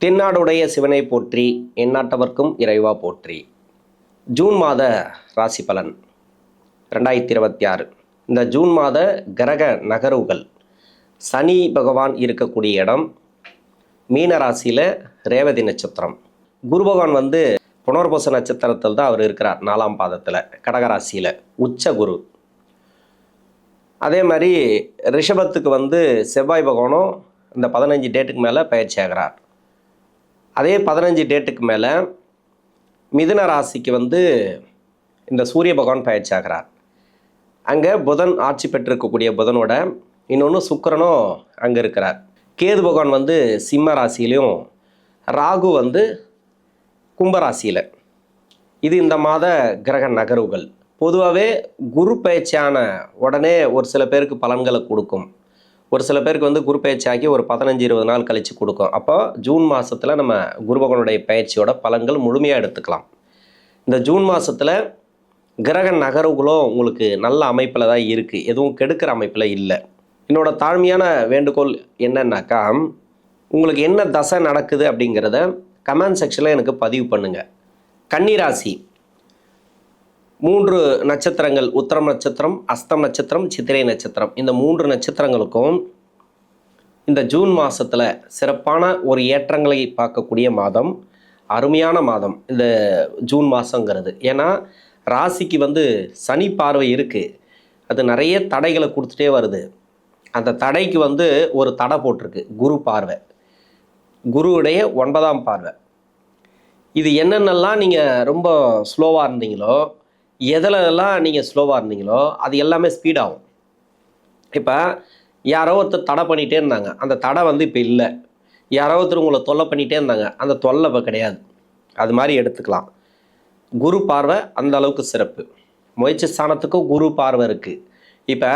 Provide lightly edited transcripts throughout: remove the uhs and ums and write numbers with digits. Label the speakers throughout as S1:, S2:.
S1: தென்னாடுடைய சிவனை போற்றி, எந்நாட்டவர்க்கும் இறைவா போற்றி. ஜூன் மாத ராசி பலன் 2026. இந்த ஜூன் மாத கிரக நகர்வுகள். சனி பகவான் இருக்கக்கூடிய இடம் மீன ராசியில் ரேவதி நட்சத்திரம். குரு பகவான் புனர்பூச நட்சத்திரத்தில் தான் அவர் இருக்கிறார், 4ஆம் பாதத்தில் கடகராசியில் உச்ச குரு. அதே மாதிரி ரிஷபத்துக்கு செவ்வாய் பகவானும் இந்த 15 டேட்டுக்கு மேலே பயிற்சி ஆகிறார். அதே 15 டேட்டுக்கு மேலே மிதுன ராசிக்கு இந்த சூரிய பகவான் பயிற்சி ஆகிறார். அங்கே புதன் ஆட்சி பெற்றிருக்கக்கூடிய புதனோட இன்னொன்று சுக்கிரனும் அங்கே இருக்கிறார். கேது பகவான் சிம்ம ராசியிலையும் ராகு கும்பராசியில். இது இந்த மாத கிரக நகர்வுகள். பொதுவாகவே குரு பயிற்சியான உடனே ஒரு சில பேருக்கு பலன்களை கொடுக்கும், ஒரு சில பேருக்கு குரு பயிற்சியாகி ஒரு 15-20 நாள் கழித்து கொடுக்கும். அப்போ ஜூன் மாதத்தில் நம்ம குரு பகவானுடைய பயிற்சியோட பலன்கள் முழுமையாக எடுத்துக்கலாம். இந்த ஜூன் மாதத்தில் கிரக நகர்வுகளும் உங்களுக்கு நல்ல அமைப்பில் தான் இருக்குது, எதுவும் கெடுக்கிற அமைப்பில் இல்லை. என்னோட தாழ்மையான வேண்டுகோள் என்னன்னாக்கா, உங்களுக்கு என்ன தசை நடக்குது அப்படிங்கிறத கமெண்ட் செக்ஷனில் எனக்கு பதிவு பண்ணுங்கள். கன்னிராசி 3 நட்சத்திரங்கள், உத்திரம் நட்சத்திரம், அஸ்தம் நட்சத்திரம், சித்திரை நட்சத்திரம். இந்த 3 நட்சத்திரங்களுக்கும் இந்த ஜூன் மாதத்தில் சிறப்பான ஒரு ஏற்றங்களை பார்க்கக்கூடிய மாதம், அருமையான மாதம் இந்த ஜூன் மாதங்கிறது. ஏன்னா ராசிக்கு சனி பார்வை இருக்குது, அது நிறைய தடைகளை கொடுத்துட்டே வருது. அந்த தடைக்கு ஒரு தடை போட்டிருக்கு குரு பார்வை, குருவுடைய 9ஆம் பார்வை. இது என்னென்னலாம் நீங்கள் ரொம்ப ஸ்லோவாக இருந்தீங்களோ, எதிலெல்லாம் நீங்கள் ஸ்லோவாக இருந்தீங்களோ அது எல்லாமே ஸ்பீடாகும். இப்போ யாரோ ஒருத்தர் தடை பண்ணிகிட்டே இருந்தாங்க, அந்த தடை இப்போ இல்லை. யாரோ ஒருத்தர் உங்களை தொல்லை பண்ணிகிட்டே இருந்தாங்க, அந்த தொல்லை இப்போ கிடையாது. அது மாதிரி எடுத்துக்கலாம். குரு பார்வை அந்த அளவுக்கு சிறப்பு. முயற்சி ஸ்தானத்துக்கும் குரு பார்வை இருக்குது. இப்போ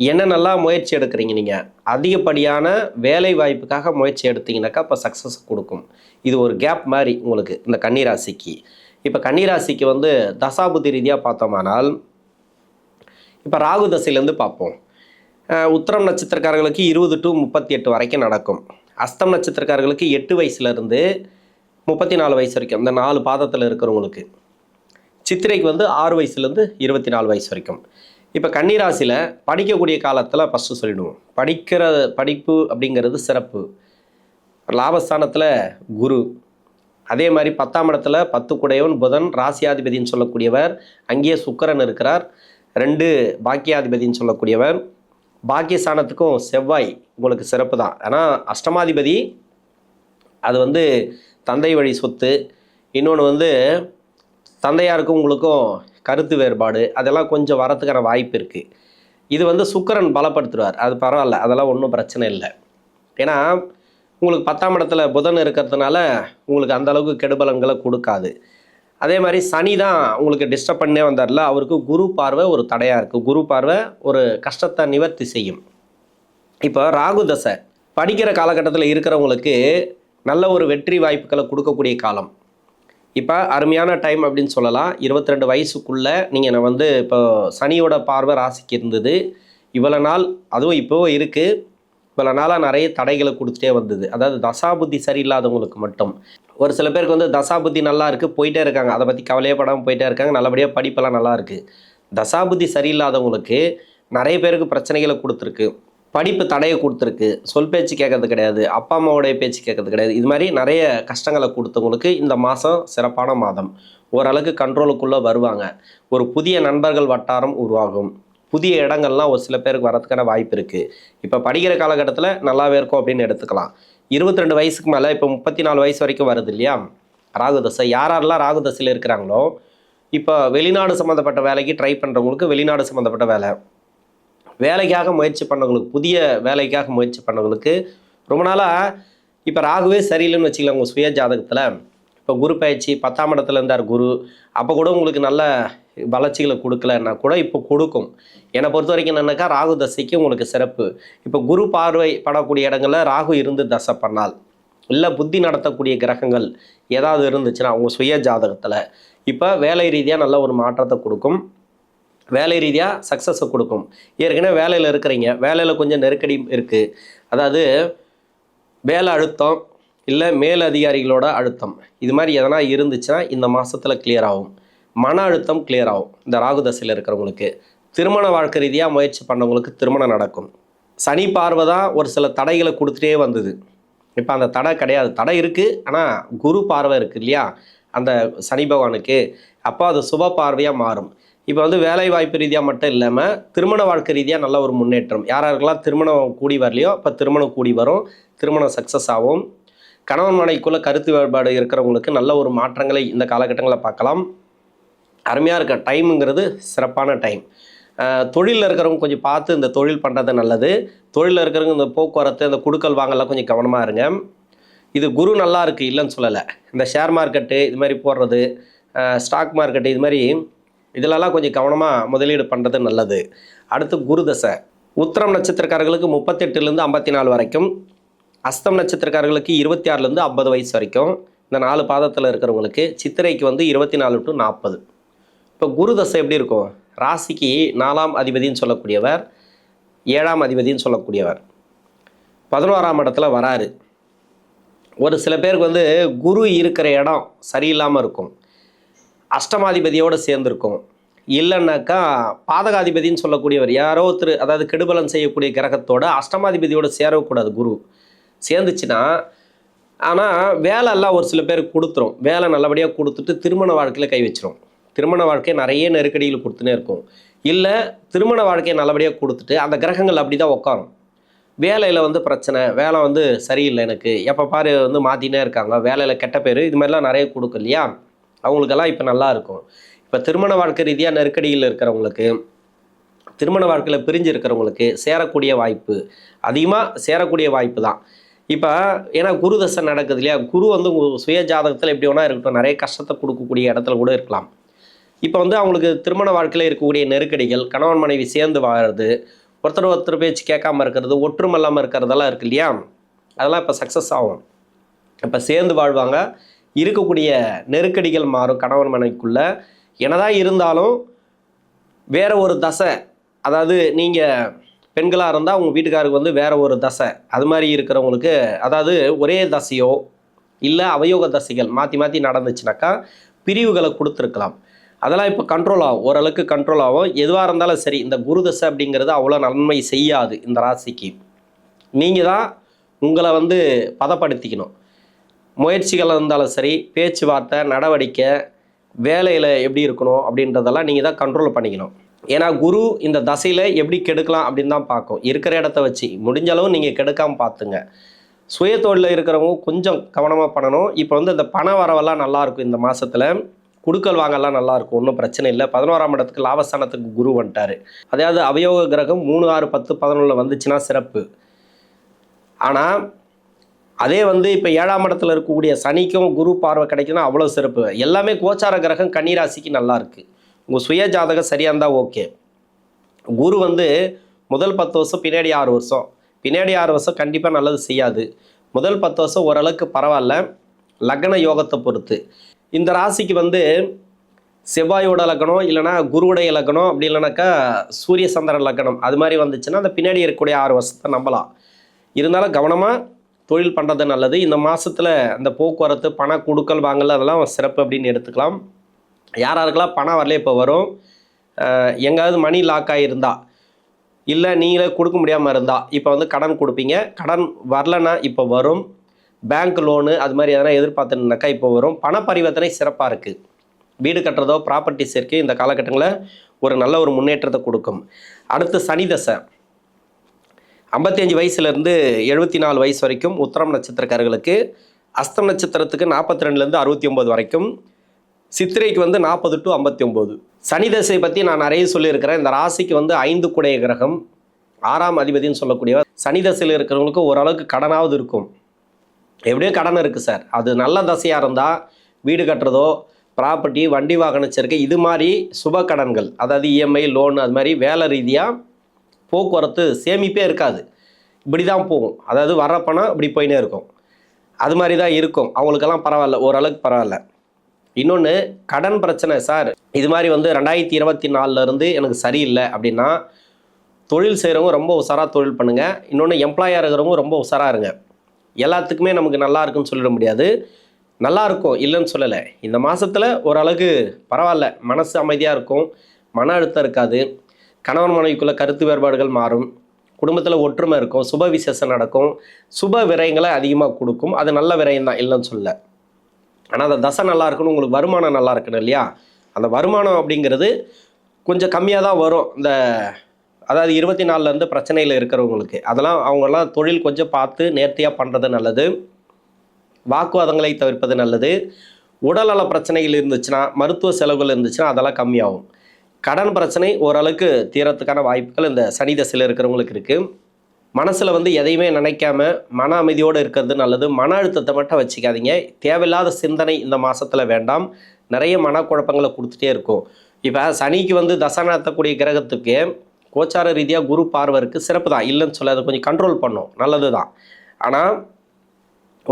S1: என்னென்னலாம் முயற்சி எடுக்கிறீங்க, நீங்கள் அதிகப்படியான வேலை வாய்ப்புக்காக முயற்சி எடுத்தீங்கன்னாக்கா இப்போ சக்ஸஸ் கொடுக்கும். இது ஒரு கேப் மாதிரி உங்களுக்கு இந்த கன்னிராசிக்கு. இப்போ கன்னிராசிக்கு தசாபுத்தி ரீதியாக பார்த்தோமானால், இப்போ ராகு தசையிலேருந்து பார்ப்போம். உத்திரம் நட்சத்திரக்காரர்களுக்கு 20 to 38 வரைக்கும் நடக்கும். அஸ்தம் நட்சத்திரக்காரர்களுக்கு 8 வயசுலேருந்து 34 வயசு வரைக்கும், இந்த 4 பாதத்தில் இருக்கிறவங்களுக்கு. சித்திரைக்கு 6 வயசுலேருந்து 24 வயசு வரைக்கும். இப்போ கன்னிராசியில் படிக்கக்கூடிய காலத்தில் ஃபஸ்ட்டு சொல்லிவிடுவோம். படிப்பு அப்படிங்கிறது சிறப்பு. லாபஸ்தானத்தில் குரு, அதே மாதிரி 10ஆம் இடத்துல 10 குடையவன் புதன், ராசியாதிபதினு சொல்லக்கூடியவர். அங்கேயே சுக்கிரன் இருக்கிறார், 2 பாக்கியாதிபதினு சொல்லக்கூடியவர். பாக்கியஸ்தானத்துக்கும் செவ்வாய் உங்களுக்கு சிறப்பு தான். ஆனால் அஷ்டமாதிபதி அது தந்தை வழி சொத்து, இன்னொன்று தந்தையாருக்கும் உங்களுக்கும் கருத்து வேறுபாடு, அதெல்லாம் கொஞ்சம் வரத்துக்கான வாய்ப்பு இருக்குது. இது சுக்கிரன் பலப்படுத்துவார், அது பரவாயில்ல, அதெல்லாம் ஒன்றும் பிரச்சனை இல்லை. ஏன்னா உங்களுக்கு 10ஆம் இடத்துல புதன் இருக்கிறதுனால உங்களுக்கு அந்தளவுக்கு கெடுபலன்களை கொடுக்காது. அதே மாதிரி சனி தான் உங்களுக்கு டிஸ்டர்ப் பண்ணே வந்தார்ல, அவருக்கு குரு பார்வை ஒரு தடையாக இருக்குது. குரு பார்வை ஒரு கஷ்டத்தை நிவர்த்தி செய்யும். இப்போ ராகு தசை படிக்கிற காலகட்டத்தில் இருக்கிறவங்களுக்கு நல்ல ஒரு வெற்றி வாய்ப்புகளை கொடுக்கக்கூடிய காலம். இப்போ அருமையான டைம் அப்படின்னு சொல்லலாம். 22 வயசுக்குள்ளே நீங்கள் இப்போ சனியோட பார்வை ராசிக்கு இருந்தது இவ்வளோ நாள், அதுவும் இப்போவும் இருக்குது. இவ்வளோ நாளாக நிறைய தடைகளை கொடுத்துட்டே வந்தது. அதாவது தசாபுத்தி சரியில்லாதவங்களுக்கு மட்டும். ஒரு சில பேருக்கு தசாபுத்தி நல்லா இருக்குது, போயிட்டே இருக்காங்க, அதை பற்றி கவலையே படாமல் போயிட்டே இருக்காங்க, நல்லபடியாக படிப்பெல்லாம் நல்லா இருக்குது. தசாபுத்தி சரியில்லாதவங்களுக்கு நிறைய பேருக்கு பிரச்சனைகளை கொடுத்துருக்கு, படிப்பு தடையை கொடுத்துருக்கு, சொல் பேச்சு கேட்கறது கிடையாது, அப்பா அம்மாவோடைய பேச்சு கேட்கறது கிடையாது. இது மாதிரி நிறைய கஷ்டங்களை கொடுத்தவங்களுக்கு இந்த மாதம் சிறப்பான மாதம். ஓரளவுக்கு கண்ட்ரோலுக்குள்ளே வருவாங்க. ஒரு புதிய நண்பர்கள் வட்டாரம் உருவாகும். புதிய இடங்கள்லாம் ஒரு சில பேருக்கு வரதுக்கான வாய்ப்பு இருக்குது. இப்போ படிக்கிற காலகட்டத்தில் நல்லாவே இருக்கும் அப்படின்னு எடுத்துக்கலாம். 22 வயசுக்கு மேலே இப்போ 34 வயசு வரைக்கும் வருது இல்லையா ராகு தசை. யாரெல்லாம் ராகு தசையில் இருக்கிறாங்களோ, இப்போ வெளிநாடு சம்மந்தப்பட்ட வேலைக்கு ட்ரை பண்ணுறவங்களுக்கு வெளிநாடு சம்மந்தப்பட்ட வேலைக்காக முயற்சி பண்ணவங்களுக்கு, புதிய வேலைக்காக முயற்சி பண்ணவங்களுக்கு ரொம்ப நாளாக இப்போ ராகுவே சரியில்லைன்னு வச்சுக்கலாம். உங்கள் சுய ஜாதகத்தில் இப்போ குரு பயிற்சி 10ஆம் இடத்துல இருந்தார் குரு, அப்போ கூட உங்களுக்கு நல்ல வளர்ச்சிகளை கொடுக்கலன்னா கூட இப்போ கொடுக்கும். என்னை பொறுத்த வரைக்கும் என்னென்னாக்கா ராகு தசைக்கு உங்களுக்கு சிறப்பு. இப்போ குரு பார்வை படக்கூடிய இடங்களில் ராகு இருந்து தசை பண்ணால், இல்லை புத்தி நடத்தக்கூடிய கிரகங்கள் ஏதாவது இருந்துச்சுன்னா உங்கள் சுய ஜாதகத்தில் இப்போ வேலை ரீதியாக நல்ல ஒரு மாற்றத்தை கொடுக்கும், வேலை ரீதியாக சக்ஸஸை கொடுக்கும். ஏற்கனவே வேலையில் இருக்கிறீங்க, வேலையில் கொஞ்சம் நெருக்கடி இருக்குது, அதாவது வேலை அழுத்தம், இல்லை மேல் அதிகாரிகளோட அழுத்தம், இது மாதிரி எதனா இருந்துச்சுன்னா இந்த மாதத்தில் கிளியர் ஆகும். மன அழுத்தம் கிளியர் ஆகும் இந்த ராகு தசையில் இருக்கிறவங்களுக்கு. திருமண வாழ்க்கை ரீதியாக முயற்சி பண்ணவங்களுக்கு திருமணம் நடக்கும். சனி பார்வை தான் ஒரு சில தடைகளை கொடுத்துட்டே வந்தது. இப்போ அந்த தடை கிடையாது, தடை இருக்குது, ஆனால் குரு பார்வை இருக்குது இல்லையா அந்த சனி பகவானுக்கு, அப்போ அது சுப பார்வையாக மாறும். இப்போ வந்து வேலை வாய்ப்பு ரீதியாக மட்டும் இல்லாமல் திருமண வாழ்க்கை ரீதியாக நல்ல ஒரு முன்னேற்றம். யாராருக்கெல்லாம் திருமணம் கூடி வரலையோ அப்போ திருமணம் கூடி வரும், திருமணம் சக்ஸஸ் ஆகும். கணவன் மனைவிக்குள்ளே கருத்து வேறுபாடு இருக்கிறவங்களுக்கு நல்ல ஒரு மாற்றங்களை இந்த காலகட்டங்களில் பார்க்கலாம். அருமையாக இருக்க டைமுங்கிறது சிறப்பான டைம். தொழிலில் இருக்கிறவங்க கொஞ்சம் பார்த்து இந்த தொழில் பண்ணுறது நல்லது. தொழிலில் இருக்கிறவங்க இந்த போக்குவரத்து, இந்த குடுக்கல் வாங்கலாம் கொஞ்சம் கவனமாக இருங்க. இது குரு நல்லா இருக்குது இல்லைன்னு சொல்லலை. இந்த ஷேர் மார்க்கெட்டு இது மாதிரி போடுறது, ஸ்டாக் மார்க்கெட்டு இது மாதிரி இதிலெல்லாம் கொஞ்சம் கவனமாக முதலீடு பண்ணுறது நல்லது. அடுத்து குரு தசை. உத்திரம் நட்சத்திரக்காரர்களுக்கு 38லேருந்து 54 வரைக்கும், அஸ்தம் நட்சத்திரக்காரர்களுக்கு 26லேருந்து 50 வயசு வரைக்கும், இந்த 4 பாதத்தில் இருக்கிறவங்களுக்கு, சித்திரைக்கு வந்து 24 to 40. இப்போ குரு தசை எப்படி இருக்கும்? ராசிக்கு 4ஆம் அதிபதினு சொல்லக்கூடியவர், 7ஆம் அதிபதினு சொல்லக்கூடியவர் 11ஆம் இடத்துல வராரு. ஒரு சில பேருக்கு வந்து குரு இருக்கிற இடம் சரியில்லாமல் இருக்கும், அஷ்டமாதிபதியோடு சேர்ந்துருக்கும். இல்லைன்னாக்கா பாதகாதிபதினு சொல்லக்கூடியவர் யாரோ ஒருத்தர், அதாவது கெடுபலன் செய்யக்கூடிய கிரகத்தோட அஷ்டமாதிபதியோடு சேரக்கூடாது குரு. சேர்ந்துச்சுன்னா ஆனால் வேலையெல்லாம் ஒரு சில பேருக்கு கொடுத்துரும், வேலை நல்லபடியாக கொடுத்துட்டு திருமண வாழ்க்கையில் கை வச்சிரும். திருமண வாழ்க்கையை நிறைய நெருக்கடிகள் கொடுத்துனே இருக்கும். இல்லை திருமண வாழ்க்கையை நல்லபடியாக கொடுத்துட்டு அந்த கிரகங்கள் அப்படி தான் உட்காரும். வேலையில் வந்து பிரச்சனை, வேலை வந்து சரியில்லை, எனக்கு எப்போ பாரு வந்து மாற்றினே இருக்காங்க, வேலையில் கெட்ட பேர், இது மாதிரிலாம் நிறைய கொடுக்கும் இல்லையா, அவங்களுக்கெல்லாம் இப்போ நல்லா இருக்கும். இப்போ திருமண வாழ்க்கை ரீதியாக நெருக்கடியில் இருக்கிறவங்களுக்கு, திருமண வாழ்க்கையில் பிரிஞ்சு இருக்கிறவங்களுக்கு சேரக்கூடிய வாய்ப்பு, அதிகமாக சேரக்கூடிய வாய்ப்பு தான். இப்போ ஏன்னா குரு தசை நடக்குது இல்லையா, குரு வந்து சுய ஜாதகத்தில் எப்படி வேணா இருக்கட்டும், நிறைய கஷ்டத்தை கொடுக்கக்கூடிய இடத்துல கூட இருக்கலாம். இப்போ வந்து அவங்களுக்கு திருமண வாழ்க்கையில் இருக்கக்கூடிய நெருக்கடிகள், கணவன் மனைவி சேர்ந்து வாழறது, ஒருத்தர் பேச்சு கேட்காம இருக்கிறது, ஒற்றுமை இல்லாமல் இருக்கிறதெல்லாம் இருக்கு இல்லையா, அதெல்லாம் இப்போ சக்ஸஸ் ஆகும். இப்போ சேர்ந்து வாழ்வாங்க, இருக்கக்கூடிய நெருக்கடிகள் மாறும் கணவன் மனைவிக்குள்ளே. என்னதான் இருந்தாலும் வேற ஒரு தசை, அதாவது நீங்கள் பெண்களாக இருந்தால் உங்கள் வீட்டுக்காருக்கு வந்து வேற ஒரு தசை, அது மாதிரி இருக்கிறவங்களுக்கு, அதாவது ஒரே தசையோ இல்லை அவயோக தசைகள் மாற்றி மாற்றி நடந்துச்சுனாக்கா பிரிவுகளை கொடுத்துருக்கலாம். அதெல்லாம் இப்போ கண்ட்ரோல் ஆகும், ஓரளவுக்கு கண்ட்ரோல் ஆகும். எதுவாக இருந்தாலும் சரி, இந்த குரு தசை அப்படிங்கிறது அவ்வளோ நன்மை செய்யாது இந்த ராசிக்கு. நீங்கள் தான் உங்களை வந்து பதப்படுத்திக்கணும். முயற்சிகள் இருந்தாலும் சரி, பேச்சுவார்த்தை, நடவடிக்கை, வேலையில் எப்படி இருக்கணும் அப்படின்றதெல்லாம் நீங்கள் தான் கண்ட்ரோல் பண்ணிக்கணும். ஏன்னா குரு இந்த தசையில் எப்படி கெடுக்கலாம் அப்படின்னு தான் பார்க்கும். இருக்கிற இடத்த வச்சு முடிஞ்ச அளவு நீங்கள் கெடுக்காமல் பார்த்துங்க. சுய தொழிலில் இருக்கிறவங்க கொஞ்சம் கவனமாக பண்ணணும். இப்போ வந்து இந்த பண வரவெல்லாம் நல்லாயிருக்கும் இந்த மாதத்தில், குடுக்கல் வாங்கலாம் நல்லாயிருக்கும், ஒன்றும் பிரச்சனை இல்லை. 11ஆம் இடத்துக்கு லாபஸ்தானத்துக்கு குரு வந்துட்டார். அதாவது அவயோக கிரகம் 3, 6, 10, 11 வந்துச்சுன்னா சிறப்பு. ஆனால் அதே வந்து இப்போ 7ஆம் இடத்துல இருக்கக்கூடிய சனிக்கும் குரு பார்வை கிடைக்குன்னா அவ்வளோ சிறப்பு. எல்லாமே கோச்சார கிரகம் கன்னிராசிக்கு நல்லா இருக்குது. உங்கள் சுய ஜாதகம் சரியாக இருந்தால் ஓகே. குரு வந்து முதல் 10 வருஷம், பின்னாடி 6 வருஷம், பின்னாடி 6 வருஷம் கண்டிப்பாக நல்லது செய்யாது. முதல் 10 வருஷம் ஓரளவுக்கு பரவாயில்ல, லக்ன யோகத்தை பொறுத்து. இந்த ராசிக்கு வந்து செவ்வாயோட லக்னம் இல்லைனா குருவுடைய லக்னம், அப்படி இல்லைனாக்கா சூரிய சந்திரன் லக்னம், அது மாதிரி வந்துச்சுன்னா அந்த பின்னாடி இருக்கக்கூடிய 6 வருஷத்தை நம்பலாம். இருந்தாலும் கவனமாக தொழில் பண்ணுறது நல்லது. இந்த மாதத்தில் அந்த போக்குவரத்து, பண கொடுக்கல் வாங்கல் அதெல்லாம் சிறப்பு அப்படின்னு எடுத்துக்கலாம். யாராருக்கெல்லாம் பணம் வரல இப்போ வரும். எங்காவது மணி லாக் ஆகியிருந்தா, இல்லை நீங்களே கொடுக்க முடியாமல் இருந்தால் இப்போ வந்து கடன் கொடுப்பீங்க, கடன் வரலன்னா இப்போ வரும். பேங்க் லோனு அது மாதிரி எதனா எதிர்பார்த்துனாக்கா இப்போ வரும். பண பரிவர்த்தனை சிறப்பாக இருக்குது. வீடு கட்டுறதோ ப்ராப்பர்ட்டி சேர்க்கை இந்த காலகட்டங்களில் ஒரு நல்ல ஒரு முன்னேற்றத்தை கொடுக்கும். அடுத்து சனி தசை 55 வயசுலேருந்து 74 வயசு வரைக்கும் உத்திரம் நட்சத்திரக்காரர்களுக்கு, அஸ்தம் நட்சத்திரத்துக்கு 42லேருந்து 69 வரைக்கும், சித்திரைக்கு வந்து 40 to 59. சனி தசை பற்றி நான் நிறைய சொல்லியிருக்கிறேன். இந்த ராசிக்கு வந்து 5 குடைய கிரகம், 6ஆம் அதிபதினு சொல்லக்கூடியவர். சனி தசையில் இருக்கிறவங்களுக்கு ஓரளவுக்கு கடனாவது இருக்கும். எப்படியும் கடன் இருக்குது சார், அது நல்ல தசையாக இருந்தால் வீடு கட்டுறதோ ப்ராப்பர்ட்டி, வண்டி வாகன சேர்க்கை, இது மாதிரி சுப கடன்கள், அதாவது இஎம்ஐ லோன், அது மாதிரி வேலை ரீதியாக போக்குவரத்து சேமிப்பே இருக்காது, இப்படி தான் போகும். அதாவது வர பணம் இப்படி போயினே இருக்கும், அது மாதிரி தான் இருக்கும். அவங்களுக்கெல்லாம் பரவாயில்ல, ஓரளவுக்கு பரவாயில்ல. இன்னொன்று கடன் பிரச்சனை சார், இது மாதிரி வந்து 2024 எனக்கு சரியில்லை அப்படின்னா தொழில் செய்கிறவங்க ரொம்ப உஷாராக தொழில் பண்ணுங்கள். இன்னொன்று எம்ப்ளாயாக இருக்கிறவங்க ரொம்ப உஷாராக இருங்க. எல்லாத்துக்குமே நமக்கு நல்லா இருக்குன்னு சொல்லிட முடியாது. நல்லா இருக்கும் இல்லைன்னு சொல்லலை. இந்த மாதத்தில் ஓரளவுக்கு பரவாயில்ல, மனசு அமைதியாக இருக்கும், மன அழுத்தம் இருக்காது, கணவன் மனைவிக்குள்ள கருத்து வேறுபாடுகள் மாறும், குடும்பத்தில் ஒற்றுமை இருக்கும், சுப விசேஷம் நடக்கும், சுப விரயங்களை அதிகமாக கொடுக்கும். அது நல்ல விரயம் தான், இல்லைன்னு சொல்ல. ஆனால் அந்த தசை நல்லா இருக்கணும், உங்களுக்கு வருமானம் நல்லா இருக்கணும் இல்லையா? அந்த வருமானம் அப்படிங்கிறது கொஞ்சம் கம்மியாக தான் வரும். அதாவது 24லேருந்து பிரச்சனையில் இருக்கிறவங்களுக்கு அதெல்லாம் அவங்கெல்லாம் தொழில் கொஞ்சம் பார்த்து நேர்த்தியாக பண்ணுறது நல்லது. வாக்குவாதங்களை தவிர்ப்பது நல்லது. உடல்நல பிரச்சனைகள் இருந்துச்சுன்னா, மருத்துவ செலவுகள் இருந்துச்சுன்னா அதெல்லாம் கம்மியாகும். கடன் பிரச்சனை ஓரளவுக்கு தீரத்துக்கான வாய்ப்புகள் இந்த சனி தசையில் இருக்கிறவங்களுக்கு இருக்குது. மனசில் எதையுமே நினைக்காம மன அமைதியோடு இருக்கிறது நல்லது. மன அழுத்தத்தை மட்டும் வச்சுக்காதீங்க. தேவையில்லாத சிந்தனை இந்த மாதத்தில் வேண்டாம். நிறைய மனக்குழப்பங்களை கொடுத்துட்டே இருக்கும். இப்போ சனிக்கு தசை நடத்தக்கூடிய கிரகத்துக்கு கோச்சார ரீதியாக குரு பார்வருக்கு சிறப்பு தான், இல்லைன்னு சொல்ல. அதை கொஞ்சம் கண்ட்ரோல் பண்ணும், நல்லது தான். ஆனால்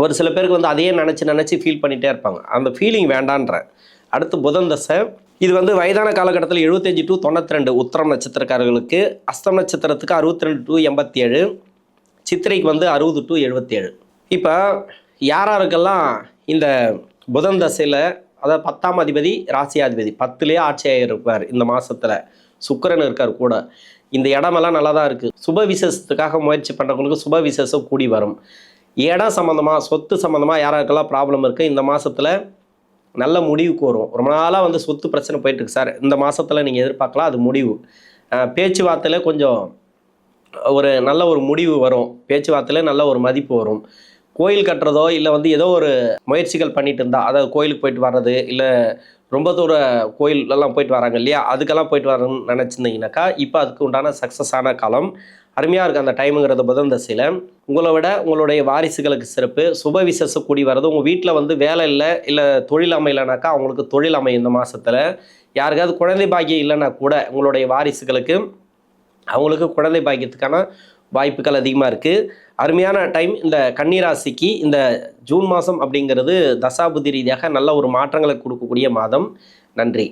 S1: ஒரு சில பேருக்கு அதையே நினச்சி ஃபீல் பண்ணிகிட்டே இருப்பாங்க. அந்த ஃபீலிங் வேண்டான்ற. அடுத்து புதன் தசை. இது வயதான காலகட்டத்தில் 75 to 92 உத்திரம் நட்சத்திரக்காரர்களுக்கு, அஸ்தம் நட்சத்திரத்துக்கு 62 to 87, சித்திரைக்கு 60 to 77. இப்போ யாராருக்கெல்லாம் இந்த புதன் தசையில், அதாவது 10ஆம் அதிபதி ராசியாதிபதி 10லேயே ஆட்சியாக இருப்பார் இந்த மாதத்தில், சுக்கிரன் இருக்கார் கூட. இந்த இடமெல்லாம் நல்லா தான் இருக்குது. சுப விசேஷத்துக்காக முயற்சி பண்ணுறவங்களுக்கு சுப விசேஷம் கூடி வரும். இடம் சம்மந்தமாக, சொத்து சம்மந்தமாக யாராருக்கெல்லாம் ப்ராப்ளம் இருக்குது இந்த மாதத்தில் நல்ல முடிவுக்கு வரும். ரொம்ப நாளாக சொத்து பிரச்சனை போயிட்டுருக்கு சார், இந்த மாதத்தில் நீங்கள் எதிர்பார்க்கலாம், அது முடிவு. பேச்சுவார்த்தையில் கொஞ்சம் நல்ல ஒரு முடிவு வரும். பேச்சுவார்த்தையில் நல்ல ஒரு மதிப்பு வரும். கோயில் கட்டுறதோ இல்லை ஏதோ ஒரு முயற்சிகள் பண்ணிட்டு இருந்தால், அதாவது கோயிலுக்கு போயிட்டு வர்றது, இல்லை ரொம்ப தூர கோயிலெல்லாம் போயிட்டு வராங்க இல்லையா, அதுக்கெல்லாம் போயிட்டு வரணும்னு நினச்சிருந்தீங்கன்னாக்கா இப்போ அதுக்கு உண்டான சக்ஸஸான காலம். அருமையாக இருக்குது அந்த டைமுங்கிறது புதன் தசையில். உங்களை விட உங்களுடைய வாரிசுகளுக்கு சிறப்பு. சுப விசேஷம் கூடி வர்றது. உங்கள் வீட்டில் வேலை இல்லை தொழில் அமையலைனாக்கா அவங்களுக்கு தொழில் அமையும் இந்த மாதத்தில். யாருக்காவது குழந்தை பாக்கியம் இல்லைன்னா கூட உங்களுடைய வாரிசுகளுக்கு அவங்களுக்கு குழந்தை பாக்கியத்துக்கான வாய்ப்புகள் அதிகமாக இருக்குது. அருமையான டைம் இந்த கன்னிராசிக்கு. இந்த ஜூன் மாதம் அப்படிங்கிறது தசாபுத்தி ரீதியாக நல்ல ஒரு மாற்றங்களை கொடுக்கக்கூடிய மாதம். நன்றி.